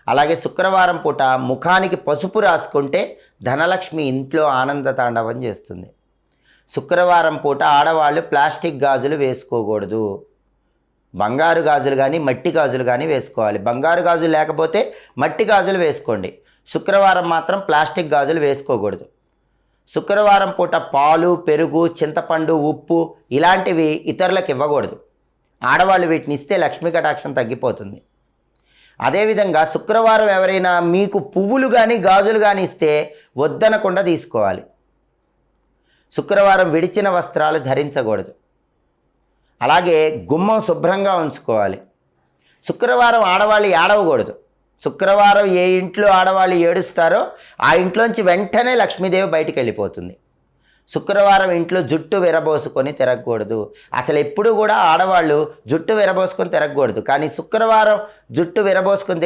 అలాగే శుక్రవారం పూట ముఖానికి పసుపు రాసుకుంటే ధనలక్ష్మి ఇంట్లో ఆనంద తాండవం చేస్తుంది. శుక్రవారం పూట ఆడవాళ్ళు ప్లాస్టిక్ గాజులు వేసుకోకూడదు. బంగారు గాజులు కానీ మట్టి గాజులు కానీ వేసుకోవాలి. బంగారు గాజులు లేకపోతే మట్టి గాజులు వేసుకోండి. శుక్రవారం మాత్రం ప్లాస్టిక్ గాజులు వేసుకోకూడదు. శుక్రవారం పూట పాలు, పెరుగు, చింతపండు, ఉప్పు ఇలాంటివి ఇతరులకు ఇవ్వకూడదు. ఆడవాళ్ళు వీటిని ఇస్తే లక్ష్మీ కటాక్షం తగ్గిపోతుంది. అదేవిధంగా శుక్రవారం ఎవరైనా మీకు పువ్వులు కానీ గాజులు కానీ ఇస్తే వద్దనకుండా తీసుకోవాలి. శుక్రవారం విడిచిన వస్త్రాలు ధరించకూడదు. అలాగే గుమ్మం శుభ్రంగా ఉంచుకోవాలి. శుక్రవారం ఆడవాళ్ళు ఏడవకూడదు. శుక్రవారం ఏ ఇంట్లో ఆడవాళ్ళు ఏడుస్తారో ఆ ఇంట్లోంచి వెంటనే లక్ష్మీదేవి బయటికి వెళ్ళిపోతుంది. శుక్రవారం ఇంట్లో జుట్టు విరబోసుకొని తిరగకూడదు. అసలు ఎప్పుడు కూడా ఆడవాళ్ళు జుట్టు విరబోసుకొని తిరగకూడదు. కానీ శుక్రవారం జుట్టు విరబోసుకొని